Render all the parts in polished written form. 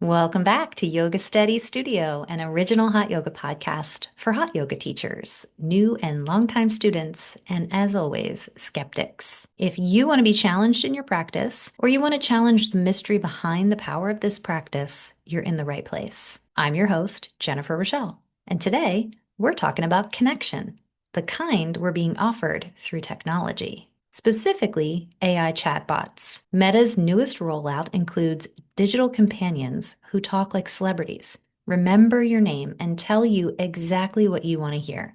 Welcome back to YogaSteady Studio, an original hot yoga podcast for hot yoga teachers, new and longtime students, and as always, skeptics. If you want to be challenged in your practice, or you want to challenge the mystery behind the power of this practice, you're in the right place. I'm your host, Jennifer Rochelle, and today we're talking about connection, the kind we're being offered through technology. Specifically, AI chatbots. Meta's newest rollout includes digital companions who talk like celebrities, remember your name, and tell you exactly what you want to hear.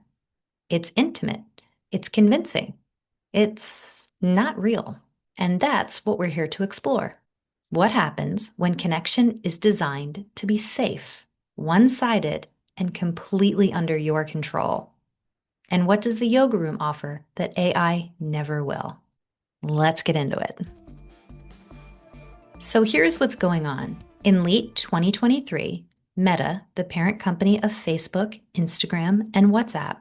It's intimate. It's convincing. It's not real. And that's what we're here to explore. What happens when connection is designed to be safe, one-sided, and completely under your control? And what does the yoga room offer that AI never will? Let's get into it. So here's what's going on. In late 2023, Meta, the parent company of Facebook, Instagram, and WhatsApp,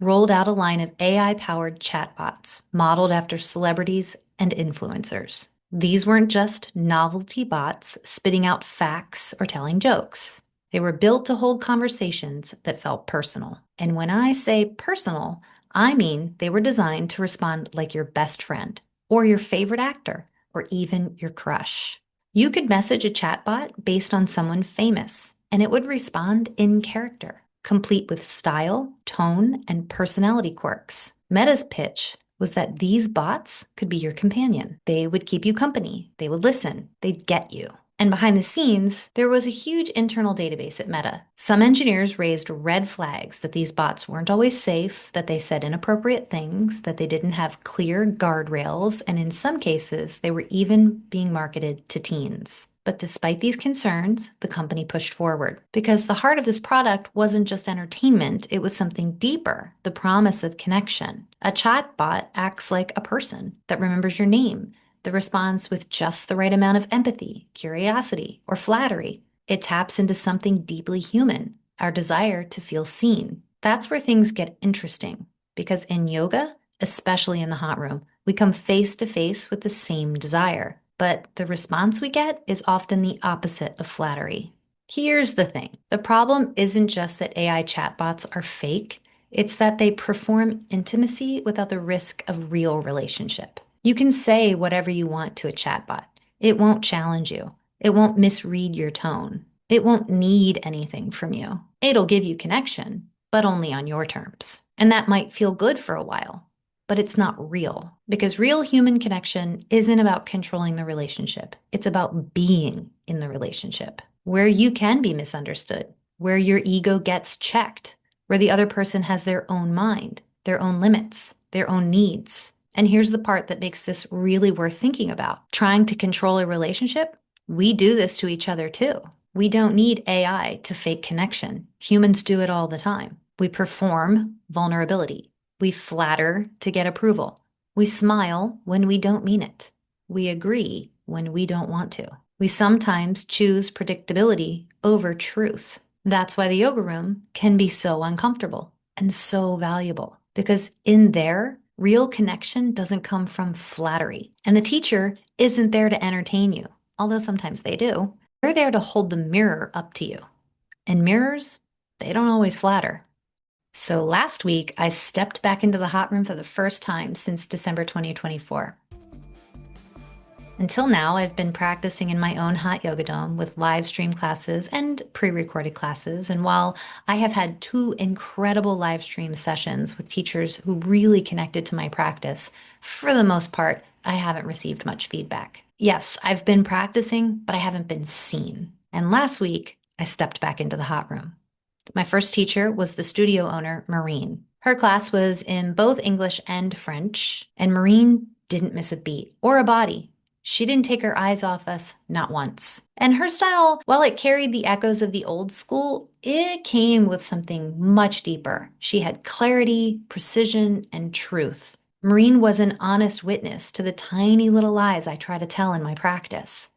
rolled out a line of AI-powered chatbots modeled after celebrities and influencers. These weren't just novelty bots spitting out facts or telling jokes. They were built to hold conversations that felt personal. And when I say personal, I mean they were designed to respond like your best friend, or your favorite actor, or even your crush. You could message a chatbot based on someone famous, and it would respond in character, complete with style, tone, and personality quirks. Meta's pitch was that these bots could be your companion. They would keep you company, they would listen, they'd get you. And behind the scenes, there was a huge internal database at Meta. Some engineers raised red flags that these bots weren't always safe, that they said inappropriate things, that they didn't have clear guardrails, and in some cases, they were even being marketed to teens. But despite these concerns, the company pushed forward because the heart of this product wasn't just entertainment, it was something deeper, the promise of connection. A chatbot acts like a person that remembers your name, that responds with just the right amount of empathy, curiosity, or flattery. It taps into something deeply human, our desire to feel seen. That's where things get interesting, because in yoga, especially in the hot room, we come face to face with the same desire, but the response we get is often the opposite of flattery. Here's the thing. The problem isn't just that AI chatbots are fake, it's that they perform intimacy without the risk of real relationship. You can say whatever you want to a chatbot. It won't challenge you. It won't misread your tone. It won't need anything from you. It'll give you connection, but only on your terms. And that might feel good for a while, but it's not real. Because real human connection isn't about controlling the relationship. It's about being in the relationship, where you can be misunderstood, where your ego gets checked, where the other person has their own mind, their own limits, their own needs. And here's the part that makes this really worth thinking about. Trying to control a relationship, we do this to each other too. We don't need AI to fake connection. Humans do it all the time. We perform vulnerability. We flatter to get approval. We smile when we don't mean it. We agree when we don't want to. We sometimes choose predictability over truth. That's why the yoga room can be so uncomfortable and so valuable, because in there, real connection doesn't come from flattery. And the teacher isn't there to entertain you, although sometimes they do. They're there to hold the mirror up to you. And mirrors, they don't always flatter. So last week, I stepped back into the hot room for the first time since December 2024. Until now, I've been practicing in my own hot yoga dome with live stream classes and pre-recorded classes. And while I have had 2 incredible live stream sessions with teachers who really connected to my practice, for the most part, I haven't received much feedback. Yes, I've been practicing, but I haven't been seen. And last week, I stepped back into the hot room. My first teacher was the studio owner, Maureen. Her class was in both English and French, and Maureen didn't miss a beat or a body. She didn't take her eyes off us, not once. And her style, while it carried the echoes of the old school, it came with something much deeper. She had clarity, precision, and truth. Maureen was an honest witness to the tiny little lies I try to tell in my practice.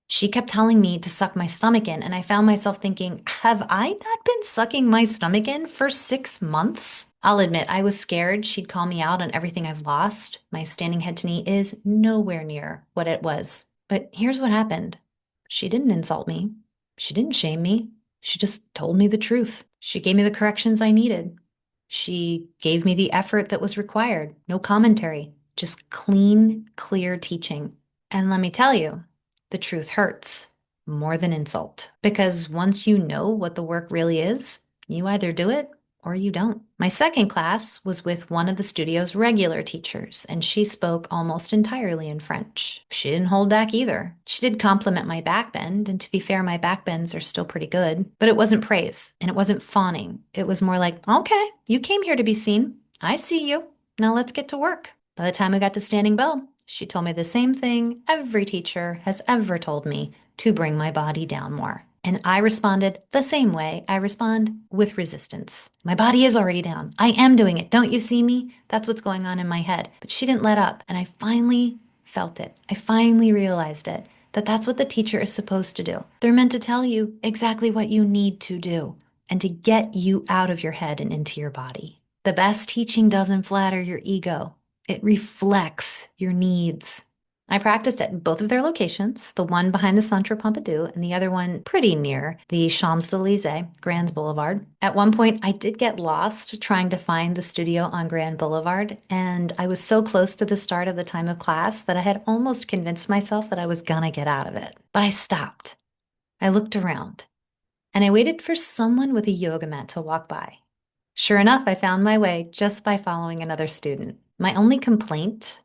She kept telling me to suck my stomach in, and I found myself thinking, have I not been sucking my stomach in for 6 months? I'll admit, I was scared she'd call me out on everything I've lost. My standing head to knee is nowhere near what it was. But here's what happened. She didn't insult me. She didn't shame me. She just told me the truth. She gave me the corrections I needed. She gave me the effort that was required. No commentary, just clean, clear teaching. And let me tell you, the truth hurts more than insult. Because once you know what the work really is, you either do it or you don't. My second class was with one of the studio's regular teachers, and she spoke almost entirely in French. She didn't hold back either. She did compliment my backbend, and to be fair, my backbends are still pretty good, but it wasn't praise, and it wasn't fawning. It was more like, okay, you came here to be seen. I see you. Now let's get to work. By the time we got to standing bell, she told me the same thing every teacher has ever told me, to bring my body down more. And I responded the same way I respond with resistance. My body is already down. I am doing it. Don't you see me? That's what's going on in my head. But she didn't let up. And I finally felt it. I finally realized it, that that's what the teacher is supposed to do. They're meant to tell you exactly what you need to do and to get you out of your head and into your body. The best teaching doesn't flatter your ego. It reflects your needs. I practiced at both of their locations, the one behind the Centre Pompidou and the other one pretty near the Champs-Élysées, Grand Boulevard. At one point, I did get lost trying to find the studio on Grand Boulevard, and I was so close to the start of the time of class that I had almost convinced myself that I was gonna get out of it. But I stopped. I looked around, and I waited for someone with a yoga mat to walk by. Sure enough, I found my way just by following another student. My only complaint?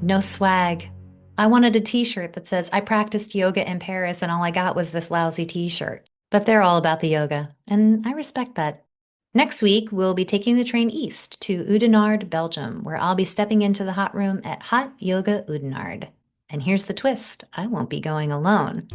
No swag. I wanted a t-shirt that says, I practiced yoga in Paris and all I got was this lousy t-shirt. But they're all about the yoga, and I respect that. Next week, we'll be taking the train east to Oudenaarde, Belgium, where I'll be stepping into the hot room at Hot Yoga Oudenaarde. And here's the twist, I won't be going alone.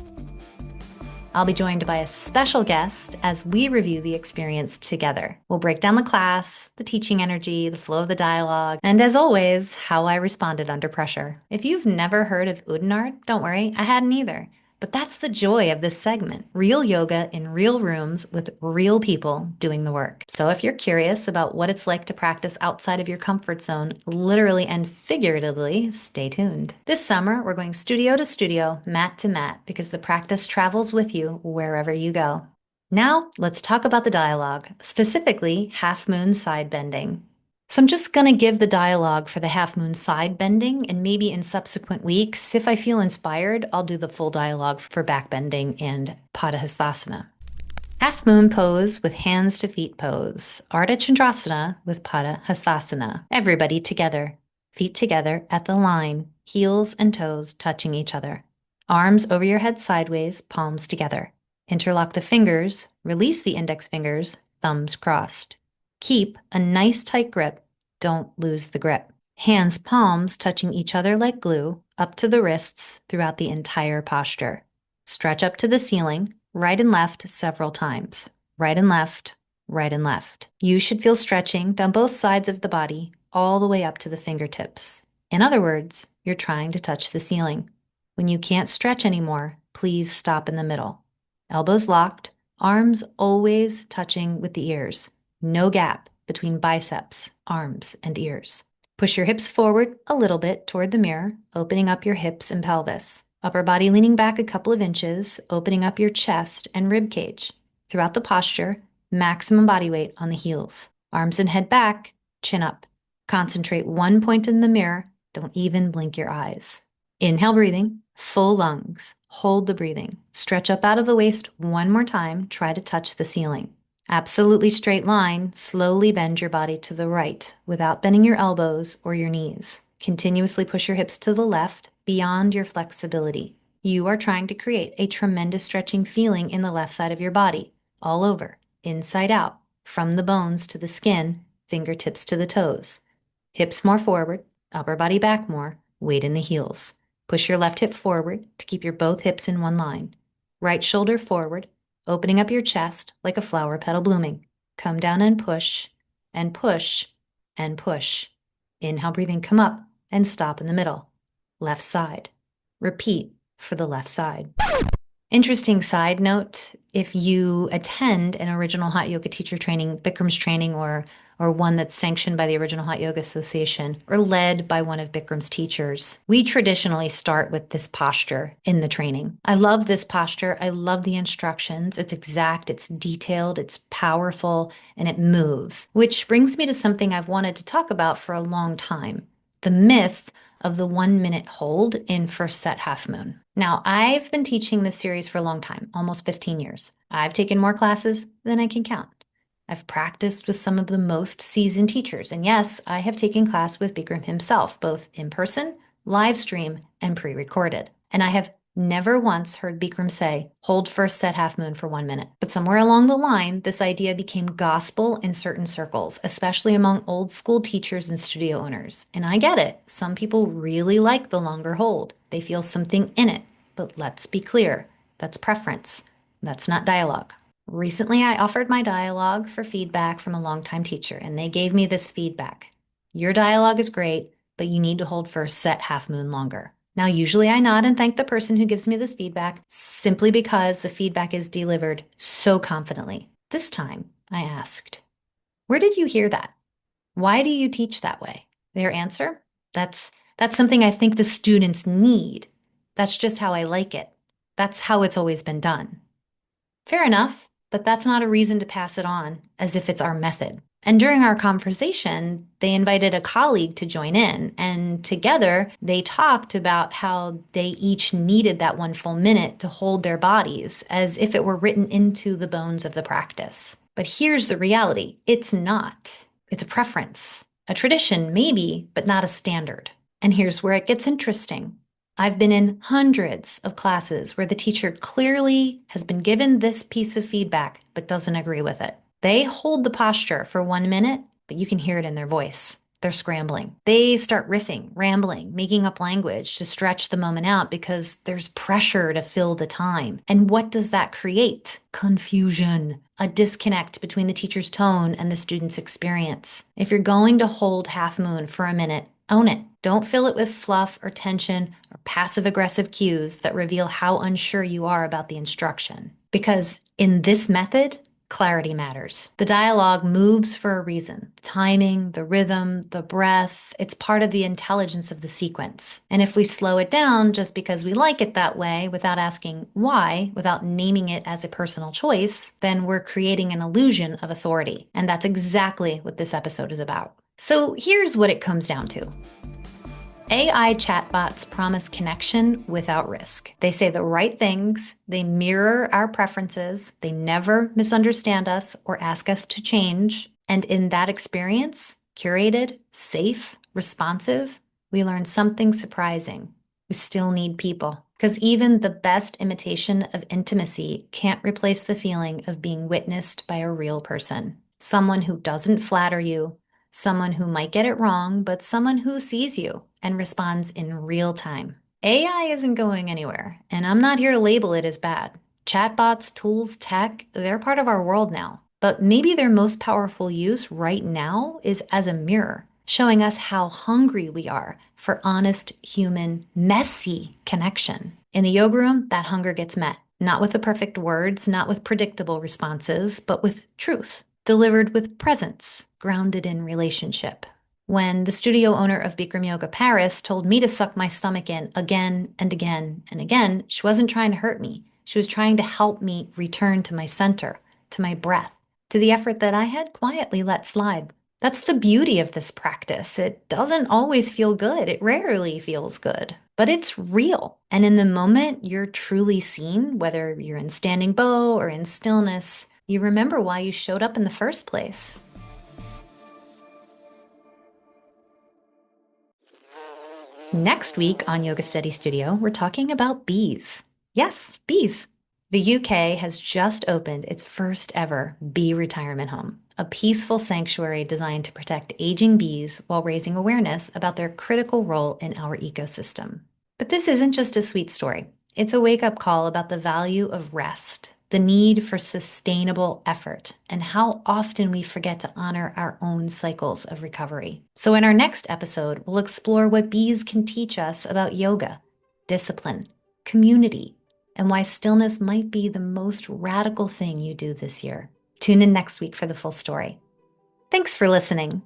I'll be joined by a special guest as we review the experience together. We'll break down the class, the teaching energy, the flow of the dialogue, and as always, how I responded under pressure. If you've never heard of Oudenaarde, don't worry, I hadn't either. But that's the joy of this segment. Real yoga in real rooms with real people doing the work. So if you're curious about what it's like to practice outside of your comfort zone, literally and figuratively, stay tuned. This summer, we're going studio to studio, mat to mat, because the practice travels with you wherever you go. Now, let's talk about the dialogue, specifically half moon side bending. So I'm just going to give the dialogue for the half moon side bending, and maybe in subsequent weeks, if I feel inspired, I'll do the full dialogue for back bending and Padahastasana. Half moon pose with hands to feet pose. Ardha Chandrasana with Padahastasana. Everybody together. Feet together at the line, heels and toes touching each other. Arms over your head sideways, palms together. Interlock the fingers, release the index fingers, thumbs crossed. Keep a nice tight grip. Don't lose the grip. Hands, palms touching each other like glue, up to the wrists throughout the entire posture. Stretch up to the ceiling, right and left several times. Right and left, right and left. You should feel stretching down both sides of the body, all the way up to the fingertips. In other words, you're trying to touch the ceiling. When you can't stretch anymore, please stop in the middle. Elbows locked, arms always touching with the ears. No gap between biceps, arms, and ears. Push your hips forward a little bit toward the mirror, opening up your hips and pelvis. Upper body leaning back a couple of inches, opening up your chest and rib cage. Throughout the posture, maximum body weight on the heels. Arms and head back, chin up. Concentrate one point in the mirror. Don't even blink your eyes. Inhale, breathing, full lungs. Hold the breathing. Stretch up out of the waist one more time. Try to touch the ceiling. Absolutely straight line, slowly bend your body to the right without bending your elbows or your knees. Continuously push your hips to the left beyond your flexibility. You are trying to create a tremendous stretching feeling in the left side of your body, all over, inside out, from the bones to the skin, fingertips to the toes. Hips more forward, upper body back more, weight in the heels. Push your left hip forward to keep your both hips in one line. Right shoulder forward, opening up your chest like a flower petal blooming. Come down and push, and push, and push. Inhale, breathing, come up, and stop in the middle. Left side. Repeat for the left side. Interesting side note, if you attend an original hot yoga teacher training, Bikram's training, or or one that's sanctioned by the original Hot Yoga Association, or led by one of Bikram's teachers. We traditionally start with this posture in the training. I love this posture. I love the instructions. It's exact, it's detailed, it's powerful, and it moves. Which brings me to something I've wanted to talk about for a long time: the myth of the 1 minute hold in first set half moon. Now, I've been teaching this series for a long time, almost 15 years. I've taken more classes than I can count. I've practiced with some of the most seasoned teachers. And yes, I have taken class with Bikram himself, both in person, live stream, and pre-recorded. And I have never once heard Bikram say, hold first set half moon for 1 minute. But somewhere along the line, this idea became gospel in certain circles, especially among old school teachers and studio owners. And I get it. Some people really like the longer hold. They feel something in it. But let's be clear, that's preference. That's not dialogue. Recently, I offered my dialogue for feedback from a longtime teacher, and they gave me this feedback. Your dialogue is great, but you need to hold first set half moon longer. Now, usually I nod and thank the person who gives me this feedback simply because the feedback is delivered so confidently. This time, I asked, where did you hear that? Why do you teach that way? Their answer? That's something I think the students need. That's just how I like it. That's how it's always been done. Fair enough, but that's not a reason to pass it on as if it's our method. And during our conversation, they invited a colleague to join in, and together they talked about how they each needed that 1 full minute to hold their bodies as if it were written into the bones of the practice. But here's the reality. It's not. It's a preference. A tradition, maybe, but not a standard. And here's where it gets interesting. I've been in hundreds of classes where the teacher clearly has been given this piece of feedback but doesn't agree with it. They hold the posture for 1 minute, but you can hear it in their voice. They're scrambling. They start riffing, rambling, making up language to stretch the moment out because there's pressure to fill the time. And what does that create? Confusion, a disconnect between the teacher's tone and the student's experience. If you're going to hold half moon for a minute, own it. Don't fill it with fluff or tension or passive-aggressive cues that reveal how unsure you are about the instruction. Because in this method, clarity matters. The dialogue moves for a reason. The timing, the rhythm, the breath, it's part of the intelligence of the sequence. And if we slow it down just because we like it that way without asking why, without naming it as a personal choice, then we're creating an illusion of authority. And that's exactly what this episode is about. So here's what it comes down to. AI chatbots promise connection without risk. They say the right things, they mirror our preferences, they never misunderstand us or ask us to change. And in that experience, curated, safe, responsive, we learn something surprising. We still need people. Because even the best imitation of intimacy can't replace the feeling of being witnessed by a real person. Someone who doesn't flatter you, someone who might get it wrong, but someone who sees you and responds in real time. AI isn't going anywhere, and I'm not here to label it as bad. Chatbots, tools, tech, they're part of our world now. But maybe their most powerful use right now is as a mirror, showing us how hungry we are for honest, human, messy connection. In the yoga room, that hunger gets met. Not with the perfect words, not with predictable responses, but with truth, delivered with presence, grounded in relationship. When the studio owner of Bikram Yoga Paris told me to suck my stomach in again and again and again, she wasn't trying to hurt me. She was trying to help me return to my center, to my breath, to the effort that I had quietly let slide. That's the beauty of this practice. It doesn't always feel good. It rarely feels good, but it's real. And in the moment you're truly seen, whether you're in standing bow or in stillness, you remember why you showed up in the first place. Next week on YogaSteady Studio, we're talking about bees. Yes, bees. The UK has just opened its first ever bee retirement home, a peaceful sanctuary designed to protect aging bees while raising awareness about their critical role in our ecosystem. But this isn't just a sweet story. It's a wake-up call about the value of rest, the need for sustainable effort, and how often we forget to honor our own cycles of recovery. So in our next episode, we'll explore what bees can teach us about yoga, discipline, community, and why stillness might be the most radical thing you do this year. Tune in next week for the full story. Thanks for listening.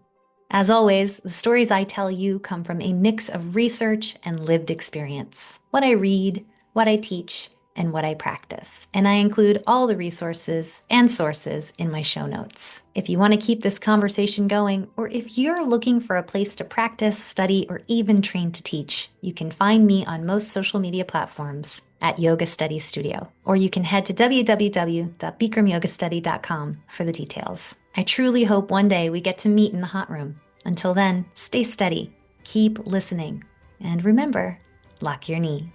As always, the stories I tell you come from a mix of research and lived experience. What I read, what I teach, and what I practice. And I include all the resources and sources in my show notes. If you want to keep this conversation going, or if you're looking for a place to practice, study, or even train to teach, you can find me on most social media platforms at YogaSteady Studio, or you can head to www.bikramyogastudy.com for the details. I truly hope one day we get to meet in the hot room. Until then, stay steady, keep listening, and remember, lock your knee.